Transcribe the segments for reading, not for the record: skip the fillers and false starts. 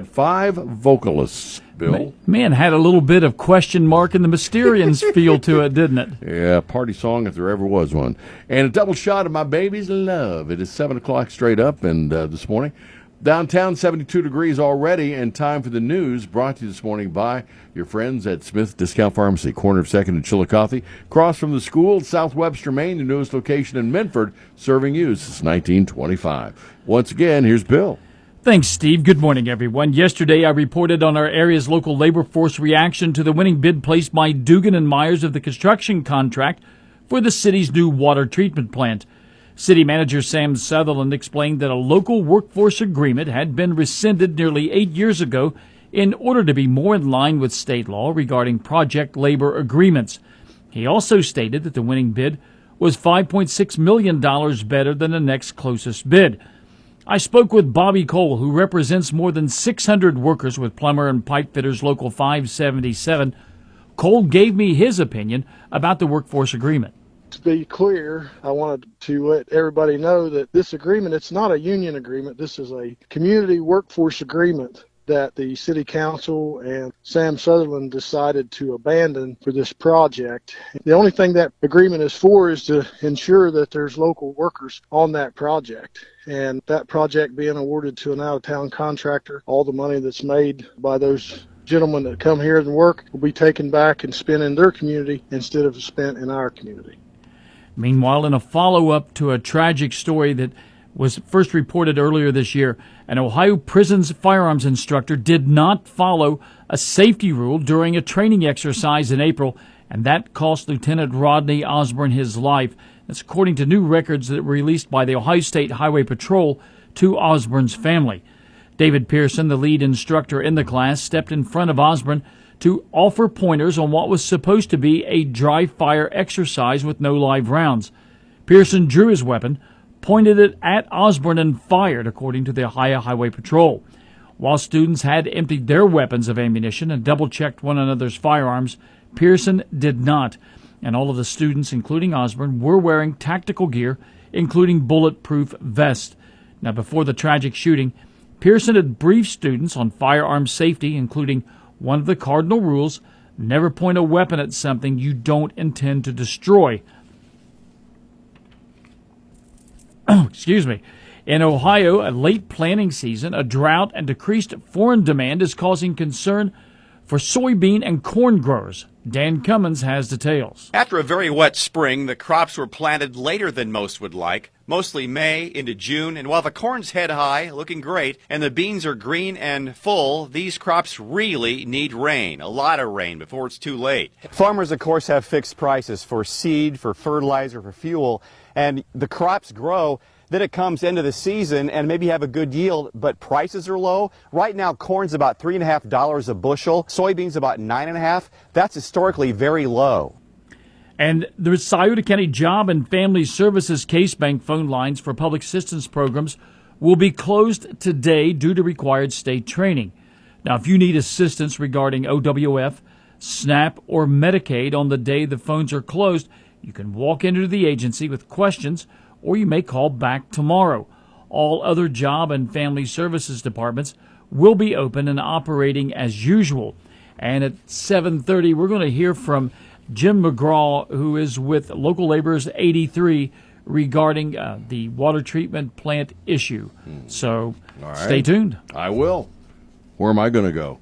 5 vocalists, Bill. Man, had a little bit of question mark in the Mysterians feel to it, didn't it? Yeah, party song if there ever was one. And a double shot of My Baby's Love. It is 7 o'clock straight up, and this morning, downtown 72 degrees already, and time for the news brought to you this morning by your friends at Smith Discount Pharmacy, corner of 2nd and Chillicothe, across from the school, South Webster, Maine, the newest location in Minford, serving you since 1925. Once again, here's Bill. Thanks, Steve. Good morning, everyone. Yesterday, I reported on our area's local labor force reaction to the winning bid placed by Dugan and Myers of the construction contract for the city's new water treatment plant. City Manager Sam Sutherland explained that a local workforce agreement had been rescinded nearly 8 years ago in order to be more in line with state law regarding project labor agreements. He also stated that the winning bid was $5.6 million better than the next closest bid. I spoke with Bobby Cole, who represents more than 600 workers with Plumber and Pipe Fitters Local 577. Cole gave me his opinion about the workforce agreement. To be clear, I wanted to let everybody know that this agreement, it's not a union agreement. This is a community workforce agreement that the city council and Sam Sutherland decided to abandon for this project. The only thing that agreement is for is to ensure that there's local workers on that project. And that project being awarded to an out-of-town contractor, all the money that's made by those gentlemen that come here and work will be taken back and spent in their community instead of spent in our community. Meanwhile, in a follow-up to a tragic story that was first reported earlier this year, an Ohio prison's firearms instructor did not follow a safety rule during a training exercise in April, and that cost Lieutenant Rodney Osborne his life. That's according to new records that were released by the Ohio State Highway Patrol to Osborne's family. David Pearson, the lead instructor in the class, stepped in front of Osborne to offer pointers on what was supposed to be a dry fire exercise with no live rounds. Pearson drew his weapon, pointed it at Osborne, and fired, according to the Ohio Highway Patrol. While students had emptied their weapons of ammunition and double-checked one another's firearms, Pearson did not, and all of the students, including Osborne, were wearing tactical gear, including bulletproof vests. Now, before the tragic shooting, Pearson had briefed students on firearm safety, including one of the cardinal rules: never point a weapon at something you don't intend to destroy. Excuse me. In Ohio, a late planting season, a drought, and decreased foreign demand is causing concern for soybean and corn growers. Dan Cummins has details. After a very wet spring, the crops were planted later than most would like, mostly May into June. And while the corn's head high, looking great, and the beans are green and full, these crops really need rain, a lot of rain, before it's too late. Farmers, of course, have fixed prices for seed, for fertilizer, for fuel, and the crops grow. Then it comes into the season and maybe have a good yield, but prices are low. Right now, corn's about $3.50 a bushel. Soybeans about $9.50. That's historically very low. And the Scioto County Job and Family Services Case Bank phone lines for public assistance programs will be closed today due to required state training. Now, if you need assistance regarding OWF, SNAP, or Medicaid on the day the phones are closed, you can walk into the agency with questions, or you may call back tomorrow. All other job and family services departments will be open and operating as usual. And at 7:30, we're going to hear from Jim McGraw, who is with Local Laborers 83, regarding the water treatment plant issue. So Stay tuned. I will. Where am I going to go?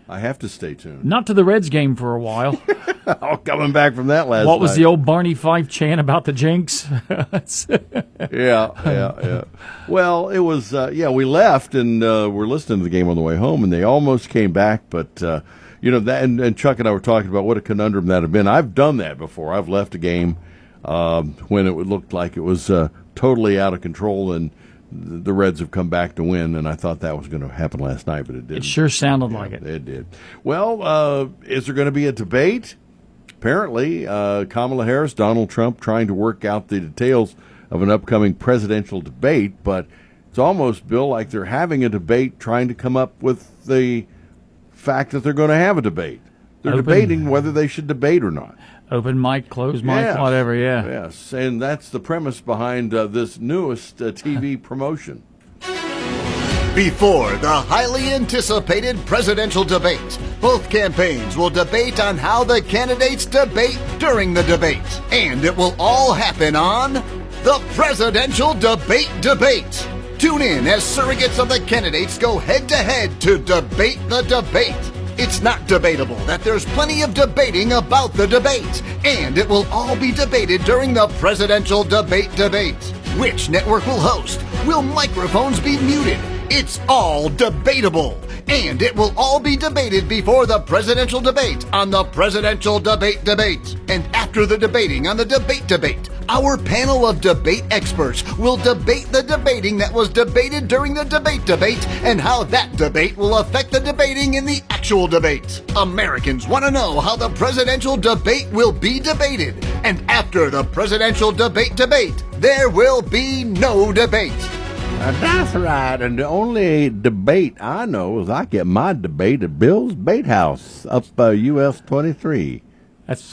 I have to stay tuned. Not to the Reds game for a while. Oh, coming back from that last night. What was the old Barney Fife chant about the Jinx? Yeah. Well, it was, we left and we're listening to the game on the way home, and they almost came back, but, that, and Chuck and I were talking about what a conundrum that had been. I've done that before. I've left a game when it looked like it was totally out of control, and the Reds have come back to win, and I thought that was going to happen last night, but it didn't. It sure sounded like it. It did. Well, is there going to be a debate? Apparently, Kamala Harris, Donald Trump trying to work out the details of an upcoming presidential debate, but it's almost, Bill, like they're having a debate trying to come up with the fact that they're going to have a debate. They're debating whether they should debate or not. Open mic, closed mic, whatever, yeah. Yes, and that's the premise behind this newest TV promotion. Before the highly anticipated presidential debate, both campaigns will debate on how the candidates debate during the debate. And it will all happen on the Presidential Debate. Tune in as surrogates of the candidates go head-to-head to debate the debate. It's not debatable that there's plenty of debating about the debate, and it will all be debated during the Presidential Debate. Which network will host? Will microphones be muted? It's all debatable, and it will all be debated before the presidential debate on the Presidential Debate. And after the debating on the debate, our panel of debate experts will debate the debating that was debated during the debate and how that debate will affect the debating in the actual debate. Americans want to know how the presidential debate will be debated, and after the presidential debate, there will be no debate. That's right, and the only debate I know is I get my debate at Bill's Bait House up US 23.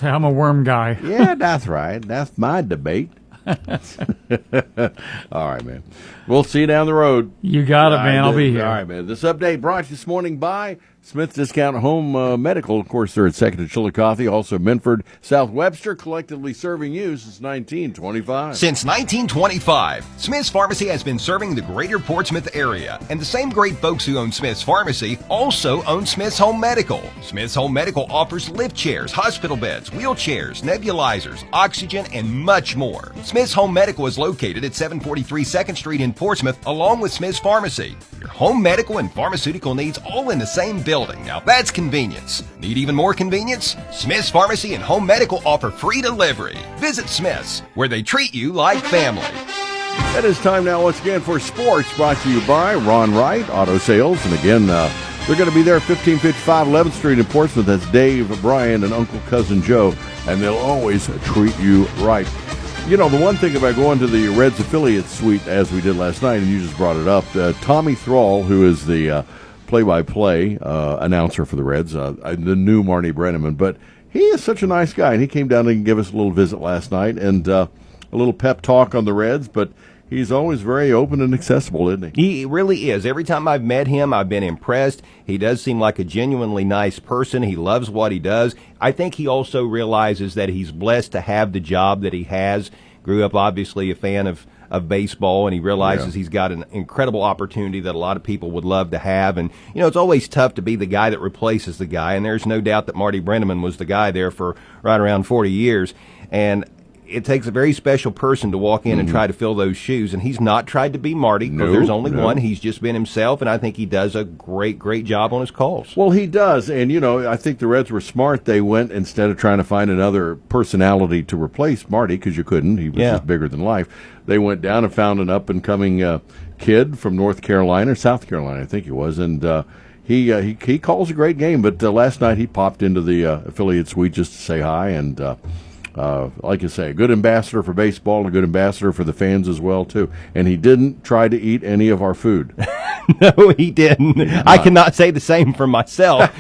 I'm a worm guy. Yeah, that's right. That's my debate. All right, man. We'll see you down the road. You got it, man. I'll be here. All right, man. This update brought to you this morning by Smith Discount Home Medical. Of course, they're at 2nd and Chillicothe. Also, Minford, South Webster, collectively serving you since 1925. Since 1925, Smith's Pharmacy has been serving the greater Portsmouth area. And the same great folks who own Smith's Pharmacy also own Smith's Home Medical. Smith's Home Medical offers lift chairs, hospital beds, wheelchairs, nebulizers, oxygen, and much more. Smith's Home Medical is located at 743 2nd Street in Portsmouth, along with Smith's Pharmacy. Your home medical and pharmaceutical needs all in the same building. Now that's convenience. Need even more convenience? Smith's Pharmacy and Home Medical offer free delivery. Visit Smith's, where they treat you like family. It is time now once again for sports, brought to you by Ron Wright Auto Sales. And again, they're going to be there at 1555 11th Street in Portsmouth. That's Dave, Brian, and Uncle Cousin Joe, and they'll always treat you right. You know, the one thing about going to the Reds affiliate suite, as we did last night, and you just brought it up, Tommy Thrall, who is the play-by-play announcer for the Reds, the new Marty Brenneman, but he is such a nice guy, and he came down and gave us a little visit last night, and a little pep talk on the Reds, but he's always very open and accessible, isn't he? He really is. Every time I've met him, I've been impressed. He does seem like a genuinely nice person. He loves what he does. I think he also realizes that he's blessed to have the job that he has. Grew up, obviously, a fan of baseball, and he realizes he's got an incredible opportunity that a lot of people would love to have. And, you know, it's always tough to be the guy that replaces the guy, and there's no doubt that Marty Brenneman was the guy there for right around 40 years. And it takes a very special person to walk in and try to fill those shoes, and he's not tried to be Marty, because there's only one. He's just been himself, and I think he does a great job on his calls. Well, he does, and, you know, I think the Reds were smart. They went, instead of trying to find another personality to replace Marty, because you couldn't, he was just bigger than life, they went down and found an up-and-coming kid from North Carolina, or South Carolina, I think it was, and he calls a great game, but last night he popped into the affiliate suite just to say hi, and like you say, a good ambassador for baseball and a good ambassador for the fans as well, too. And he didn't try to eat any of our food. No, he didn't. I cannot say the same for myself.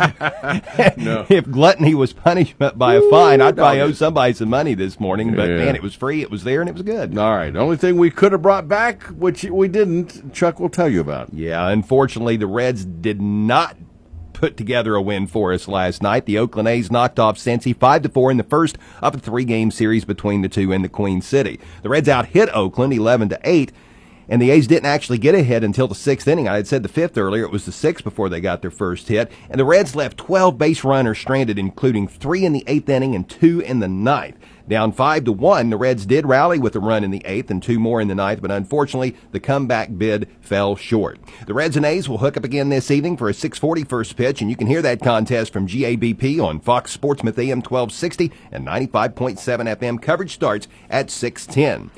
No. If gluttony was punishment by a fine, I'd probably owe somebody some money this morning. But, man, it was free, it was there, and it was good. All right. The only thing we could have brought back, which we didn't, Chuck will tell you about. Yeah, unfortunately, the Reds did not put together a win for us last night. The Oakland A's knocked off Cincy 5-4 in the first of a 3-game series between the two in the Queen City. The Reds out-hit Oakland 11-8, and the A's didn't actually get ahead until the 6th inning. I had said the 5th earlier. It was the 6th before they got their first hit, and the Reds left 12 base runners stranded, including 3 in the 8th inning and 2 in the 9th. Down 5-1, the Reds did rally with a run in the 8th and 2 more in the 9th, but unfortunately, the comeback bid fell short. The Reds and A's will hook up again this evening for a 6:40 first pitch, and you can hear that contest from GABP on Fox Sportsmouth AM 1260 and 95.7 FM. Coverage starts at 6:10.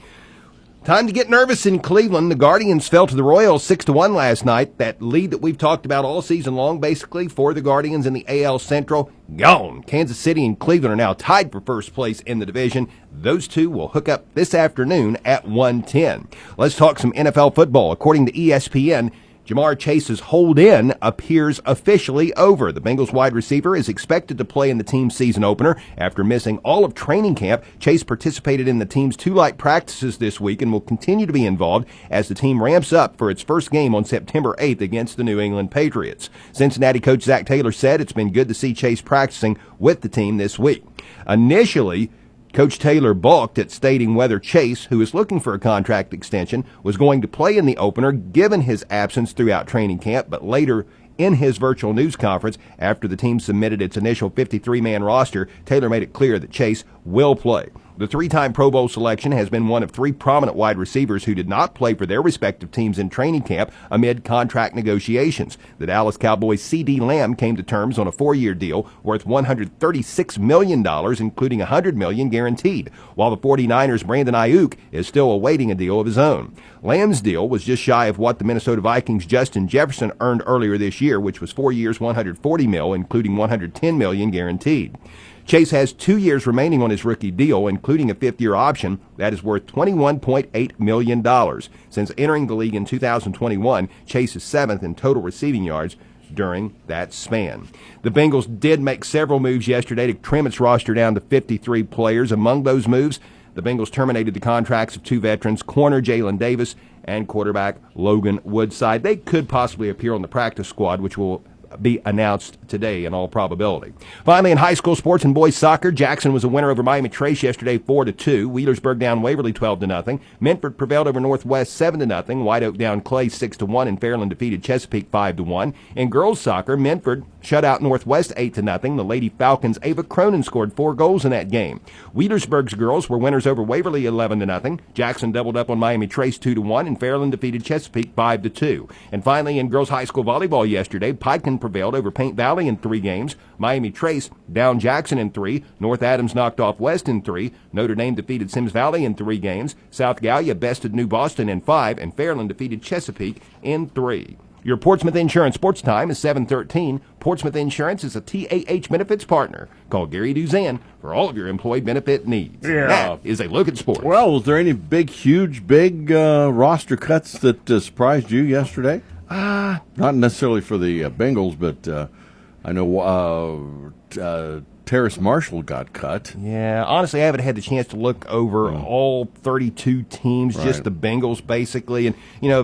Time to get nervous in Cleveland. The Guardians fell to the Royals 6-1 last night. That lead that we've talked about all season long, basically, for the Guardians in the AL Central, gone. Kansas City and Cleveland are now tied for first place in the division. Those two will hook up this afternoon at 1:10. Let's talk some NFL football. According to ESPN, Jamar Chase's hold-in appears officially over. The Bengals wide receiver is expected to play in the team's season opener. After missing all of training camp, Chase participated in the team's 2 light practices this week and will continue to be involved as the team ramps up for its first game on September 8th against the New England Patriots. Cincinnati coach Zach Taylor said it's been good to see Chase practicing with the team this week. Initially, Coach Taylor balked at stating whether Chase, who is looking for a contract extension, was going to play in the opener given his absence throughout training camp, but later in his virtual news conference after the team submitted its initial 53-man roster, Taylor made it clear that Chase will play. The 3-time Pro Bowl selection has been one of 3 prominent wide receivers who did not play for their respective teams in training camp amid contract negotiations. The Dallas Cowboys' C.D. Lamb came to terms on a 4-year deal worth $136 million, including $100 million guaranteed, while the 49ers' Brandon Ayuk is still awaiting a deal of his own. Lamb's deal was just shy of what the Minnesota Vikings' Justin Jefferson earned earlier this year, which was 4 years, $140 million, including $110 million guaranteed. Chase has 2 years remaining on his rookie deal, including a 5th-year option that is worth $21.8 million. Since entering the league in 2021, Chase is 7th in total receiving yards during that span. The Bengals did make several moves yesterday to trim its roster down to 53 players. Among those moves, the Bengals terminated the contracts of 2 veterans, corner Jalen Davis and quarterback Logan Woodside. They could possibly appear on the practice squad, which will be announced today in all probability. Finally, in high school sports and boys soccer, Jackson was a winner over Miami Trace yesterday 4-2. Wheelersburg down Waverly 12-0. Medford prevailed over Northwest 7-0. White Oak down Clay 6-1, and Fairland defeated Chesapeake 5-1. In girls soccer, Medford shut out Northwest 8-0. The Lady Falcons' Ava Cronin scored 4 goals in that game. Wheelersburg's girls were winners over Waverly 11-0. Jackson doubled up on Miami Trace 2-1, and Fairland defeated Chesapeake 5-2. And finally, in girls high school volleyball yesterday, Piken prevailed over Paint Valley in 3 games. Miami Trace down Jackson in 3. North Adams knocked off West in 3. Notre Dame defeated Sims Valley in 3 games. South Gallia bested New Boston in 5. And Fairland defeated Chesapeake in 3. Your Portsmouth Insurance Sports Time is 7:13. Portsmouth Insurance is a TAH benefits partner. Call Gary Duzan for all of your employee benefit needs. Yeah. That is a look at sports. Well, was there any huge roster cuts that surprised you yesterday? Not necessarily for the Bengals, but I know Terrace Marshall got cut. Yeah, honestly, I haven't had the chance to look over all 32 teams, Right. just the Bengals, basically. And,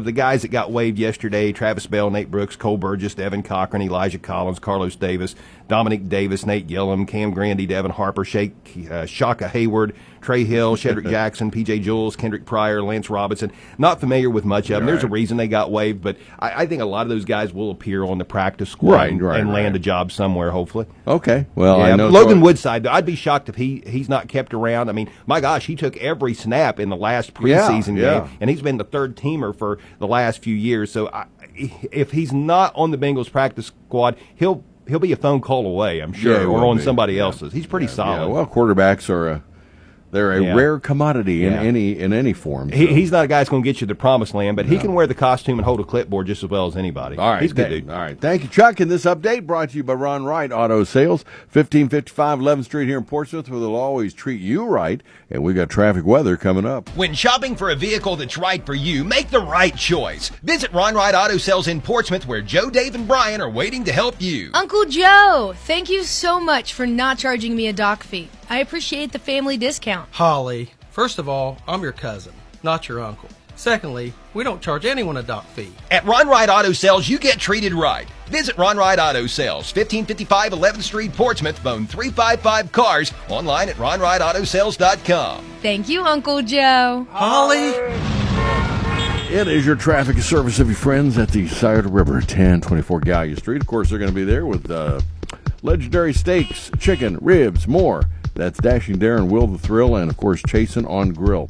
the guys that got waived yesterday, Travis Bell, Nate Brooks, Cole Burgess, Devin Cochran, Elijah Collins, Carlos Davis, Dominic Davis, Nate Gillum, Cam Grandy, Devin Harper, Shaka Hayward, Trey Hill, Shedrick Jackson, P.J. Jules, Kendrick Pryor, Lance Robinson. Not familiar with much of them. There's a reason they got waived, but I think a lot of those guys will appear on the practice squad and land a job somewhere, hopefully. Okay. Well, I know Logan Woodside, I'd be shocked if he's not kept around. I mean, my gosh, he took every snap in the last preseason game, and he's been the 3rd teamer for the last few years. So if he's not on the Bengals practice squad, he'll be a phone call away, I'm sure, or on somebody else's. He's pretty solid. Yeah. Well, quarterbacks are they're a rare commodity in any form. So. He's not a guy that's going to get you to the promised land, but he can wear the costume and hold a clipboard just as well as anybody. All right, he's a good dude. All right, thank you, Chuck. And this update brought to you by Ron Wright Auto Sales, 1555 11th Street here in Portsmouth, where they'll always treat you right. And we got traffic weather coming up. When shopping for a vehicle that's right for you, make the right choice. Visit Ron Wright Auto Sales in Portsmouth, where Joe, Dave, and Brian are waiting to help you. Uncle Joe, thank you so much for not charging me a dock fee. I appreciate the family discount. Holly, first of all, I'm your cousin, not your uncle. Secondly, we don't charge anyone a dock fee. At Ron Wright Auto Sales, you get treated right. Visit Ron Wright Auto Sales, 1555 11th Street, Portsmouth, phone 355 cars, online at ronwrightautosales.com. Thank you, Uncle Joe. Holly! It is your traffic service of your friends at the Scioto River, 1024 Gallia Street. Of course, they're going to be there with legendary steaks, chicken, ribs, more. That's Dashing Darren, Will the Thrill, and, of course, Chasin' on Grill.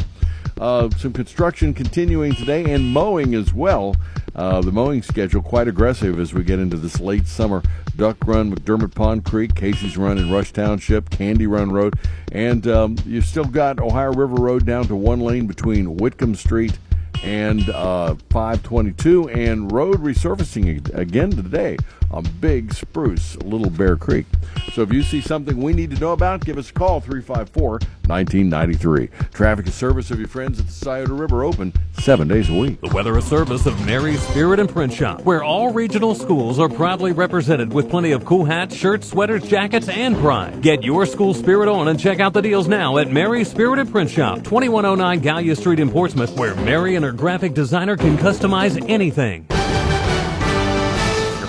Some construction continuing today and mowing as well. The mowing schedule quite aggressive as we get into this late summer. Duck Run, McDermott Pond Creek, Casey's Run in Rush Township, Candy Run Road, and you've still got Ohio River Road down to 1 lane between Whitcomb Street and 522, and road resurfacing again today on Big Spruce, Little Bear Creek. So if you see something we need to know about, give us a call, 354-1993. Traffic and service of your friends at the Scioto River, open 7 days a week. The weather a service of Mary's Spirit and Print Shop, where all regional schools are proudly represented with plenty of cool hats, shirts, sweaters, jackets, and pride. Get your school spirit on and check out the deals now at Mary's Spirit and Print Shop, 2109 Gallia Street in Portsmouth, where Mary and her graphic designer can customize anything.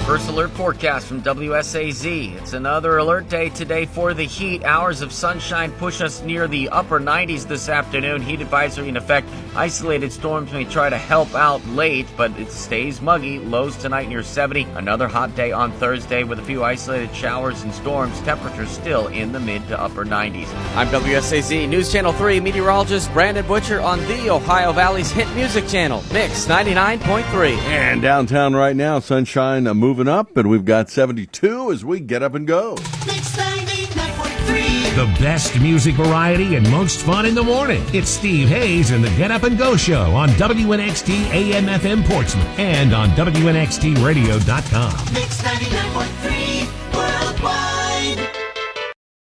First alert forecast from WSAZ. It's another alert day today for the heat. Hours of sunshine push us near the upper 90s this afternoon. Heat advisory in effect. Isolated storms may try to help out late, but it stays muggy. Lows tonight near 70. Another hot day on Thursday with a few isolated showers and storms. Temperatures still in the mid to upper 90s. I'm WSAZ News Channel 3 meteorologist Brandon Butcher on the Ohio Valley's hit music channel, Mix 99.3. And downtown right now, sunshine moving up, and we've got 72 as we get up and go. Mix 99.3. The best music variety and most fun in the morning. It's Steve Hayes and the Get Up and Go Show on WNXT AM/FM Portsmouth and on WNXTradio.com. Mix 99.3.